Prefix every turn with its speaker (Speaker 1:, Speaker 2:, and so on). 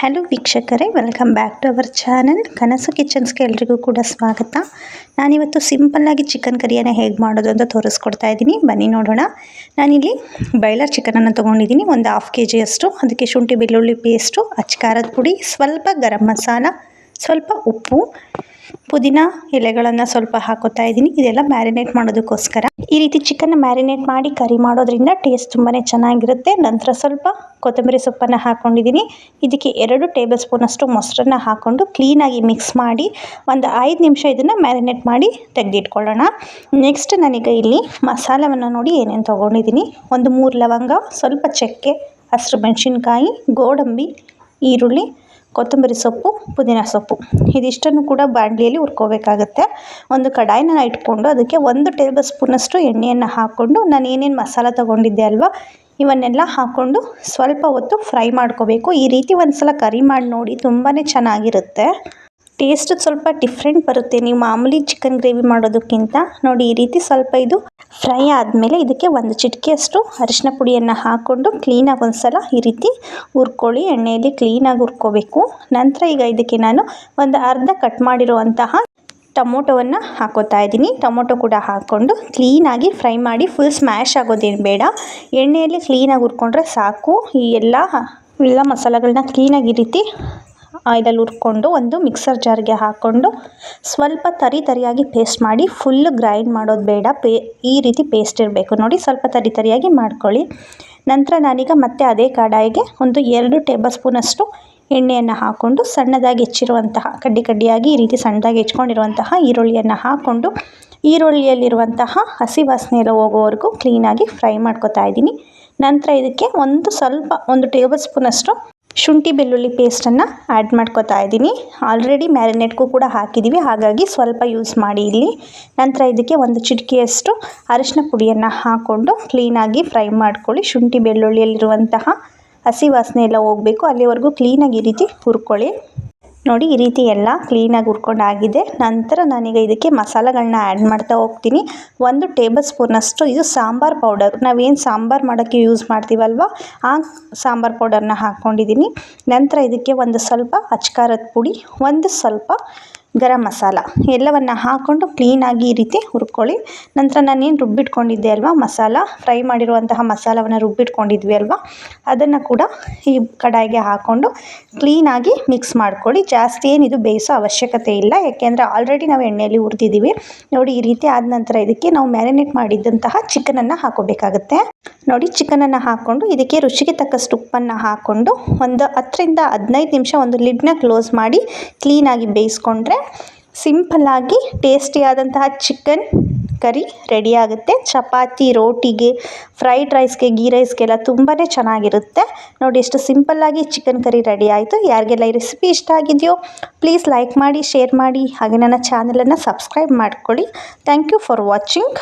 Speaker 1: Hello ವೀಕ್ಷಕರೇ, welcome back to our channel Kanasu ಕಿಚನ್ಸ್ಗೆ ಎಲ್ರಿಗೂ ಕೂಡ ಸ್ವಾಗತ. ನಾನಿವತ್ತು ಸಿಂಪಲ್ಲಾಗಿ ಚಿಕನ್ ಕರಿಯನ್ನು ಹೇಗೆ ಮಾಡೋದು ಅಂತ ತೋರಿಸ್ಕೊಡ್ತಾ ಇದ್ದೀನಿ. ಬನ್ನಿ ನೋಡೋಣ. ನಾನಿಲ್ಲಿ ಬಾಯ್ಲರ್ ಚಿಕನನ್ನು ತೊಗೊಂಡಿದ್ದೀನಿ, ಒಂದು 1/2 kg ಅಷ್ಟು. ಅದಕ್ಕೆ ಶುಂಠಿ ಬೆಳ್ಳುಳ್ಳಿ ಪೇಸ್ಟು, ಅಚ್ಚಕಾರದ ಪುಡಿ, ಸ್ವಲ್ಪ ಗರಂ ಮಸಾಲ, ಸ್ವಲ್ಪ ಉಪ್ಪು, ಪುದೀನ ಎಲೆಗಳನ್ನು ಸ್ವಲ್ಪ ಹಾಕೋತಾ ಇದ್ದೀನಿ. ಇದೆಲ್ಲ ಮ್ಯಾರಿನೇಟ್ ಮಾಡೋದಕ್ಕೋಸ್ಕರ. ಈ ರೀತಿ ಚಿಕನ್ನ ಮ್ಯಾರಿನೇಟ್ ಮಾಡಿ ಕರಿ ಮಾಡೋದ್ರಿಂದ ಟೇಸ್ಟ್ ತುಂಬಾ ಚೆನ್ನಾಗಿರುತ್ತೆ. ನಂತರ ಸ್ವಲ್ಪ ಕೊತ್ತಂಬರಿ ಸೊಪ್ಪನ್ನು ಹಾಕ್ಕೊಂಡಿದ್ದೀನಿ. ಇದಕ್ಕೆ 2 ಟೇಬಲ್ ಸ್ಪೂನ್ ಅಷ್ಟು ಮೊಸರನ್ನ ಹಾಕ್ಕೊಂಡು ಕ್ಲೀನಾಗಿ ಮಿಕ್ಸ್ ಮಾಡಿ ಒಂದು 5 ನಿಮಿಷ ಇದನ್ನು ಮ್ಯಾರಿನೇಟ್ ಮಾಡಿ ತೆಗೆದಿಟ್ಕೊಳ್ಳೋಣ. ನೆಕ್ಸ್ಟ್ ನಾನೀಗ ಇಲ್ಲಿ ಮಸಾಲವನ್ನು ನೋಡಿ ಏನೇನು ತೊಗೊಂಡಿದ್ದೀನಿ. ಒಂದು 3 ಲವಂಗ, ಸ್ವಲ್ಪ ಚಕ್ಕೆ, ಹಸಿರು ಮೆಣಸಿನ್ಕಾಯಿ, ಗೋಡಂಬಿ, ಈರುಳ್ಳಿ, ಕೊತ್ತಂಬರಿ ಸೊಪ್ಪು, ಪುದೀನ ಸೊಪ್ಪು, ಇದಿಷ್ಟನ್ನು ಕೂಡ ಬಾಣಲಿಯಲ್ಲಿ ಹುರ್ಕೋಬೇಕಾಗತ್ತೆ. ಒಂದು ಕಡಾಯಿನ ಇಟ್ಕೊಂಡು ಅದಕ್ಕೆ 1 ಟೇಬಲ್ ಸ್ಪೂನಷ್ಟು ಎಣ್ಣೆಯನ್ನು ಹಾಕ್ಕೊಂಡು ನಾನು ಏನೇನು ಮಸಾಲ ತೊಗೊಂಡಿದ್ದೆ ಅಲ್ವಾ, ಇವನ್ನೆಲ್ಲ ಹಾಕ್ಕೊಂಡು ಸ್ವಲ್ಪ ಹೊತ್ತು ಫ್ರೈ ಮಾಡ್ಕೋಬೇಕು. ಈ ರೀತಿ ಒಂದು ಸಲ ಕರಿ ಮಾಡಿ ನೋಡಿ, ತುಂಬಾ ಚೆನ್ನಾಗಿರುತ್ತೆ. ಟೇಸ್ಟ್ ಸ್ವಲ್ಪ ಡಿಫ್ರೆಂಟ್ ಬರುತ್ತೆ ನೀವು ಮಾಮೂಲಿ ಚಿಕನ್ ಗ್ರೇವಿ ಮಾಡೋದಕ್ಕಿಂತ. ನೋಡಿ, ಈ ರೀತಿ ಸ್ವಲ್ಪ ಇದು ಫ್ರೈ ಆದಮೇಲೆ ಇದಕ್ಕೆ 1 ಚಿಟಿಕೆಯಷ್ಟು ಅರಿಶಿನ ಪುಡಿಯನ್ನು ಹಾಕ್ಕೊಂಡು ಕ್ಲೀನಾಗಿ ಒಂದು ಸಲ ಈ ರೀತಿ ಹುರ್ಕೊಳ್ಳಿ. ಎಣ್ಣೆಯಲ್ಲಿ ಕ್ಲೀನಾಗಿ ಹುರ್ಕೋಬೇಕು. ನಂತರ ಈಗ ಇದಕ್ಕೆ ನಾನು ಒಂದು ಅರ್ಧ ಕಟ್ ಮಾಡಿರುವಂತಹ ಟೊಮೊಟೊವನ್ನು ಹಾಕೋತಾ ಇದ್ದೀನಿ. ಟೊಮೊಟೊ ಕೂಡ ಹಾಕ್ಕೊಂಡು ಕ್ಲೀನಾಗಿ ಫ್ರೈ ಮಾಡಿ, ಫುಲ್ ಸ್ಮ್ಯಾಶ್ ಆಗೋದೇನು ಬೇಡ, ಎಣ್ಣೆಯಲ್ಲಿ ಕ್ಲೀನಾಗಿ ಹುರ್ಕೊಂಡ್ರೆ ಸಾಕು. ಈ ಎಲ್ಲ ಮಸಾಲೆಗಳನ್ನ ಕ್ಲೀನಾಗಿ ಈ ರೀತಿ ಆಯಿಲಲ್ಲಿ ಹುರ್ಕೊಂಡು ಒಂದು ಮಿಕ್ಸರ್ ಜಾರ್ಗೆ ಹಾಕ್ಕೊಂಡು ಸ್ವಲ್ಪ ತರಿಯಾಗಿ ಪೇಸ್ಟ್ ಮಾಡಿ, ಫುಲ್ ಗ್ರೈಂಡ್ ಮಾಡೋದು ಬೇಡ, ಈ ರೀತಿ ಪೇಸ್ಟ್ ಇರಬೇಕು. ನೋಡಿ, ಸ್ವಲ್ಪ ತರಿಯಾಗಿ ಮಾಡ್ಕೊಳ್ಳಿ. ನಂತರ ನಾನೀಗ ಮತ್ತೆ ಅದೇ ಕಡಾಯಿಗೆ ಒಂದು 2 ಟೇಬಲ್ ಸ್ಪೂನಷ್ಟು ಎಣ್ಣೆಯನ್ನು ಹಾಕ್ಕೊಂಡು ಸಣ್ಣದಾಗಿ ಹೆಚ್ಚಿರುವಂತಹ ಕಡ್ಡಿಯಾಗಿ ಈ ರೀತಿ ಸಣ್ಣದಾಗಿ ಹೆಚ್ಕೊಂಡಿರುವಂತಹ ಈರುಳ್ಳಿಯನ್ನು ಹಾಕ್ಕೊಂಡು ಈರುಳ್ಳಿಯಲ್ಲಿರುವಂತಹ ಹಸಿ ವಾಸನೆ ಎಲ್ಲ ಹೋಗೋವರೆಗೂ ಕ್ಲೀನಾಗಿ ಫ್ರೈ ಮಾಡ್ಕೊತಾ ಇದ್ದೀನಿ. ನಂತರ ಇದಕ್ಕೆ ಒಂದು ಟೇಬಲ್ ಸ್ಪೂನಷ್ಟು ಶುಂಠಿ ಬೆಳ್ಳುಳ್ಳಿ ಪೇಸ್ಟನ್ನು ಆ್ಯಡ್ ಮಾಡ್ಕೊತಾ ಇದ್ದೀನಿ. ಆಲ್ರೆಡಿ ಮ್ಯಾರಿನೇಟ್ಗೂ ಕೂಡ ಹಾಕಿದ್ದೀವಿ, ಹಾಗಾಗಿ ಸ್ವಲ್ಪ ಯೂಸ್ ಮಾಡಿ ಇಲ್ಲಿ. ನಂತರ ಇದಕ್ಕೆ 1 ಚಿಟಿಕೆಯಷ್ಟು ಅರಿಶಿನ ಪುಡಿಯನ್ನು ಹಾಕ್ಕೊಂಡು ಕ್ಲೀನಾಗಿ ಫ್ರೈ ಮಾಡ್ಕೊಳ್ಳಿ. ಶುಂಠಿ ಬೆಳ್ಳುಳ್ಳಿಯಲ್ಲಿರುವಂತಹ ಹಸಿ ವಾಸನೆ ಎಲ್ಲ ಹೋಗಬೇಕು, ಅಲ್ಲಿವರೆಗೂ ಕ್ಲೀನಾಗಿ ಈ ರೀತಿ ಹುರ್ಕೊಳ್ಳಿ. ನೋಡಿ, ಈ ರೀತಿ ಎಲ್ಲ ಕ್ಲೀನಾಗಿ ಹುರ್ಕೊಂಡಾಗಿದೆ. ನಂತರ ನಾನೀಗ ಇದಕ್ಕೆ ಮಸಾಲೆಗಳನ್ನ ಆ್ಯಡ್ ಮಾಡ್ತಾ ಹೋಗ್ತೀನಿ. 1 ಟೇಬಲ್ ಸ್ಪೂನಷ್ಟು ಇದು ಸಾಂಬಾರು ಪೌಡರ್, ನಾವೇನು ಸಾಂಬಾರು ಮಾಡೋಕ್ಕೆ ಯೂಸ್ ಮಾಡ್ತೀವಲ್ವ ಆ ಸಾಂಬಾರು ಪೌಡರ್ನ ಹಾಕ್ಕೊಂಡಿದ್ದೀನಿ. ನಂತರ ಇದಕ್ಕೆ ಒಂದು ಸ್ವಲ್ಪ ಅಚ್ಚಕಾರದ ಪುಡಿ, ಒಂದು ಸ್ವಲ್ಪ ಗರಂ ಮಸಾಲ ಎಲ್ಲವನ್ನು ಹಾಕ್ಕೊಂಡು ಕ್ಲೀನಾಗಿ ಈ ರೀತಿ ಹುರ್ಕೊಳ್ಳಿ. ನಂತರ ನಾನೇನು ರುಬ್ಬಿಟ್ಕೊಂಡಿದ್ದೆ ಅಲ್ವಾ ಮಸಾಲ, ಫ್ರೈ ಮಾಡಿರುವಂತಹ ಮಸಾಲವನ್ನು ರುಬ್ಬಿಟ್ಕೊಂಡಿದ್ವಿ ಅಲ್ವಾ, ಅದನ್ನು ಕೂಡ ಈ ಕಡಾಯಿಗೆ ಹಾಕ್ಕೊಂಡು ಕ್ಲೀನಾಗಿ ಮಿಕ್ಸ್ ಮಾಡ್ಕೊಳ್ಳಿ. ಜಾಸ್ತಿ ಏನು ಇದು ಬೇಯಿಸೋ ಅವಶ್ಯಕತೆ ಇಲ್ಲ, ಯಾಕೆಂದರೆ ಆಲ್ರೆಡಿ ನಾವು ಎಣ್ಣೆಯಲ್ಲಿ ಹುರಿದಿದ್ದೀವಿ. ನೋಡಿ, ಈ ರೀತಿ ಆದ ನಂತರ ಇದಕ್ಕೆ ನಾವು ಮ್ಯಾರಿನೇಟ್ ಮಾಡಿದ್ದಂತಹ ಚಿಕನನ್ನು ಹಾಕೋಬೇಕಾಗುತ್ತೆ. ನೋಡಿ, ಚಿಕನನ್ನು ಹಾಕ್ಕೊಂಡು ಇದಕ್ಕೆ ರುಚಿಗೆ ತಕ್ಕಷ್ಟು ಉಪ್ಪನ್ನು ಹಾಕ್ಕೊಂಡು ಒಂದು 10 ರಿಂದ 15 ನಿಮಿಷ ಒಂದು ಲಿಡ್ನ ಕ್ಲೋಸ್ ಮಾಡಿ ಕ್ಲೀನಾಗಿ ಬೇಯಿಸ್ಕೊಂಡ್ರೆ ಸಿಂಪಲ್ಲಾಗಿ ಟೇಸ್ಟಿಯಾದಂತಹ ಚಿಕನ್ ಕರಿ ರೆಡಿ ಆಗುತ್ತೆ. ಚಪಾತಿ, ರೋಟಿಗೆ, ಫ್ರೈಡ್ ರೈಸ್ಗೆ, ಗೀ ರೈಸ್ಗೆಲ್ಲ ತುಂಬಾ ಚೆನ್ನಾಗಿರುತ್ತೆ. ನೋಡಿ, ಎಷ್ಟು ಸಿಂಪಲ್ಲಾಗಿ ಚಿಕನ್ ಕರಿ ರೆಡಿ ಆಯಿತು. ಯಾರಿಗೆಲ್ಲ ಈ ರೆಸಿಪಿ ಇಷ್ಟ ಆಗಿದೆಯೋ ಪ್ಲೀಸ್ ಲೈಕ್ ಮಾಡಿ, ಶೇರ್ ಮಾಡಿ, ಹಾಗೆ ನನ್ನ ಚಾನಲನ್ನು ಸಬ್ಸ್ಕ್ರೈಬ್ ಮಾಡ್ಕೊಳ್ಳಿ. Thank you for watching.